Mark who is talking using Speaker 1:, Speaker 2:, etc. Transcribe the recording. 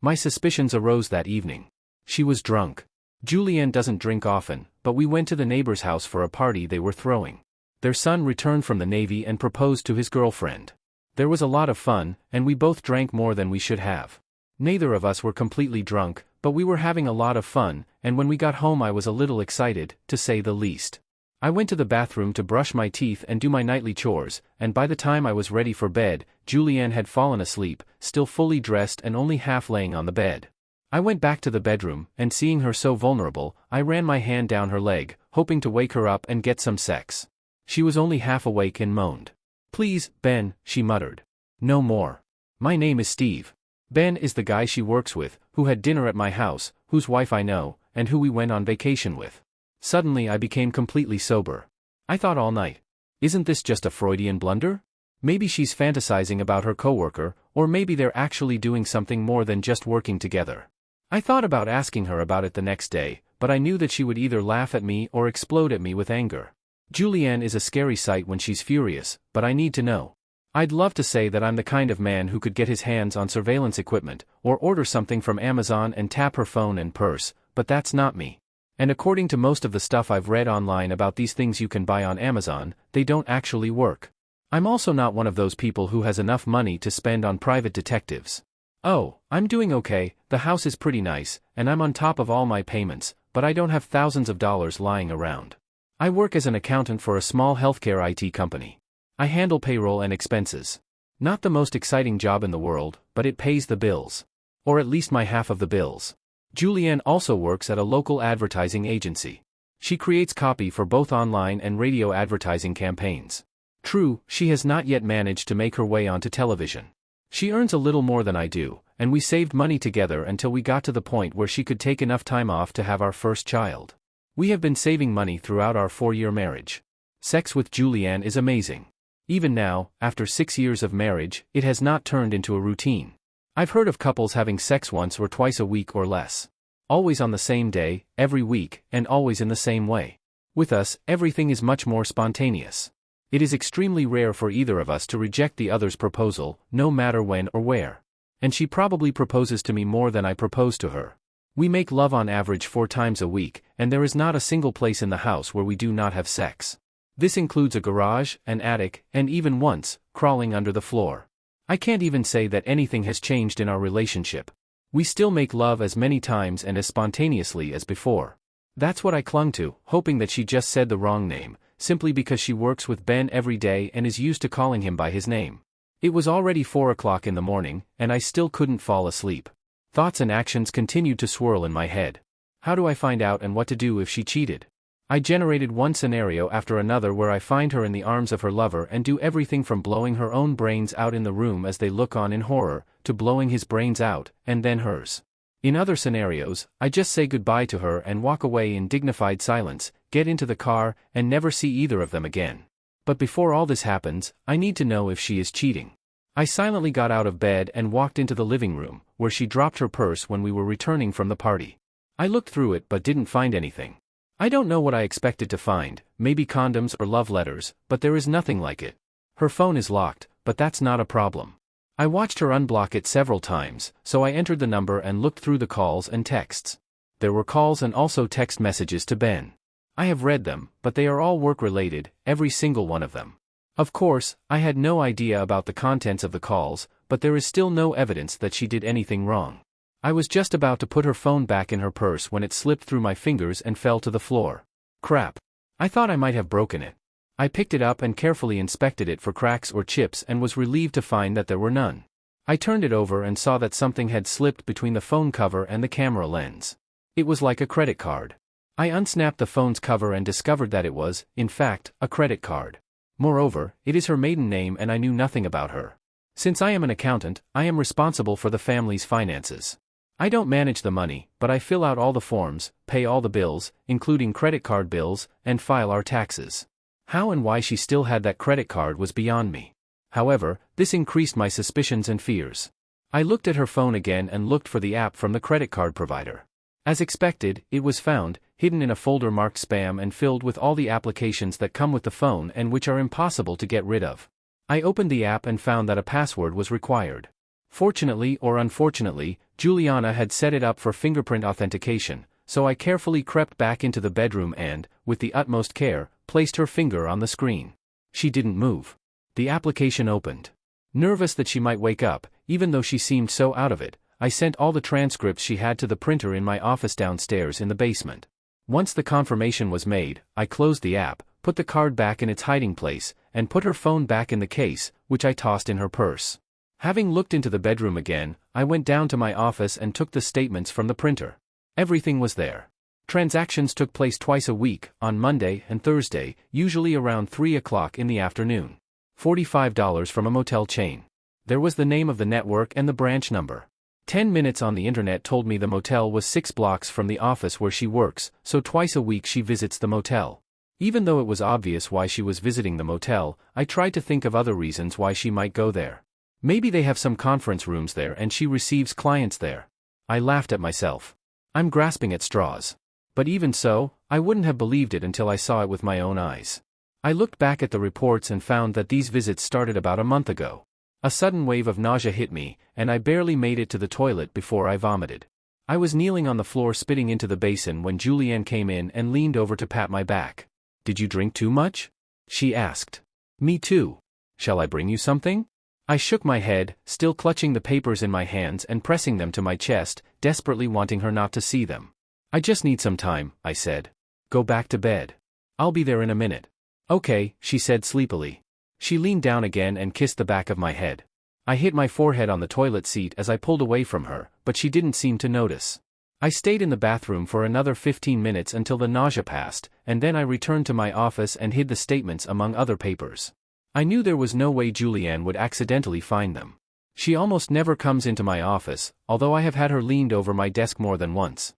Speaker 1: My suspicions arose that evening. She was drunk. Julianne doesn't drink often, but we went to the neighbor's house for a party they were throwing. Their son returned from the Navy and proposed to his girlfriend. There was a lot of fun, and we both drank more than we should have. Neither of us were completely drunk, but we were having a lot of fun, and when we got home I was a little excited, to say the least. I went to the bathroom to brush my teeth and do my nightly chores, and by the time I was ready for bed, Julianne had fallen asleep, still fully dressed and only half laying on the bed. I went back to the bedroom, and seeing her so vulnerable, I ran my hand down her leg, hoping to wake her up and get some sex. She was only half awake and moaned. "Please, Ben," she muttered. "No more. My name is Steve." Ben is the guy she works with, who had dinner at my house, whose wife I know, and who we went on vacation with. Suddenly I became completely sober. I thought all night, isn't this just a Freudian blunder? Maybe she's fantasizing about her coworker, or maybe they're actually doing something more than just working together. I thought about asking her about it the next day, but I knew that she would either laugh at me or explode at me with anger. Julianne is a scary sight when she's furious, but I need to know. I'd love to say that I'm the kind of man who could get his hands on surveillance equipment, or order something from Amazon and tap her phone and purse, but that's not me. And according to most of the stuff I've read online about these things you can buy on Amazon, they don't actually work. I'm also not one of those people who has enough money to spend on private detectives. Oh, I'm doing okay, the house is pretty nice, and I'm on top of all my payments, but I don't have thousands of dollars lying around. I work as an accountant for a small healthcare IT company. I handle payroll and expenses. Not the most exciting job in the world, but it pays the bills. Or at least my half of the bills. Julianne also works at a local advertising agency. She creates copy for both online and radio advertising campaigns. True, she has not yet managed to make her way onto television. She earns a little more than I do, and we saved money together until we got to the point where she could take enough time off to have our first child. We have been saving money throughout our 4-year marriage. Sex with Julianne is amazing. Even now, after 6 years of marriage, it has not turned into a routine. I've heard of couples having sex once or twice a week or less. Always on the same day, every week, and always in the same way. With us, everything is much more spontaneous. It is extremely rare for either of us to reject the other's proposal, no matter when or where. And she probably proposes to me more than I propose to her. We make love on average 4 times a week, and there is not a single place in the house where we do not have sex. This includes a garage, an attic, and even once, crawling under the floor. I can't even say that anything has changed in our relationship. We still make love as many times and as spontaneously as before. That's what I clung to, hoping that she just said the wrong name, simply because she works with Ben every day and is used to calling him by his name. It was already 4 o'clock in the morning, and I still couldn't fall asleep. Thoughts and actions continued to swirl in my head. How do I find out and what to do if she cheated? I generated one scenario after another where I find her in the arms of her lover and do everything from blowing her own brains out in the room as they look on in horror, to blowing his brains out, and then hers. In other scenarios, I just say goodbye to her and walk away in dignified silence, get into the car, and never see either of them again. But before all this happens, I need to know if she is cheating. I silently got out of bed and walked into the living room, where she dropped her purse when we were returning from the party. I looked through it but didn't find anything. I don't know what I expected to find, maybe condoms or love letters, but there is nothing like it. Her phone is locked, but that's not a problem. I watched her unblock it several times, so I entered the number and looked through the calls and texts. There were calls and also text messages to Ben. I have read them, but they are all work-related, every single one of them. Of course, I had no idea about the contents of the calls, but there is still no evidence that she did anything wrong. I was just about to put her phone back in her purse when it slipped through my fingers and fell to the floor. Crap. I thought I might have broken it. I picked it up and carefully inspected it for cracks or chips and was relieved to find that there were none. I turned it over and saw that something had slipped between the phone cover and the camera lens. It was like a credit card. I unsnapped the phone's cover and discovered that it was, in fact, a credit card. Moreover, it is her maiden name and I knew nothing about her. Since I am an accountant, I am responsible for the family's finances. I don't manage the money, but I fill out all the forms, pay all the bills, including credit card bills, and file our taxes. How and why she still had that credit card was beyond me. However, this increased my suspicions and fears. I looked at her phone again and looked for the app from the credit card provider. As expected, it was found, hidden in a folder marked spam and filled with all the applications that come with the phone and which are impossible to get rid of. I opened the app and found that a password was required. Fortunately or unfortunately, Juliana had set it up for fingerprint authentication, so I carefully crept back into the bedroom and, with the utmost care, placed her finger on the screen. She didn't move. The application opened. Nervous that she might wake up, even though she seemed so out of it, I sent all the transcripts she had to the printer in my office downstairs in the basement. Once the confirmation was made, I closed the app, put the card back in its hiding place, and put her phone back in the case, which I tossed in her purse. Having looked into the bedroom again, I went down to my office and took the statements from the printer. Everything was there. Transactions took place twice a week, on Monday and Thursday, usually around 3 o'clock in the afternoon. $45 from a motel chain. There was the name of the network and the branch number. 10 minutes on the internet told me the motel was 6 blocks from the office where she works, so twice a week she visits the motel. Even though it was obvious why she was visiting the motel, I tried to think of other reasons why she might go there. Maybe they have some conference rooms there and she receives clients there. I laughed at myself. I'm grasping at straws. But even so, I wouldn't have believed it until I saw it with my own eyes. I looked back at the reports and found that these visits started about a month ago. A sudden wave of nausea hit me, and I barely made it to the toilet before I vomited. I was kneeling on the floor spitting into the basin when Julianne came in and leaned over to pat my back. "Did you drink too much?" she asked. "Me too. Shall I bring you something?" I shook my head, still clutching the papers in my hands and pressing them to my chest, desperately wanting her not to see them. "I just need some time," I said. "Go back to bed. I'll be there in a minute." "Okay," she said sleepily. She leaned down again and kissed the back of my head. I hit my forehead on the toilet seat as I pulled away from her, but she didn't seem to notice. I stayed in the bathroom for another 15 minutes until the nausea passed, and then I returned to my office and hid the statements among other papers. I knew there was no way Julianne would accidentally find them. She almost never comes into my office, although I have had her leaned over my desk more than once.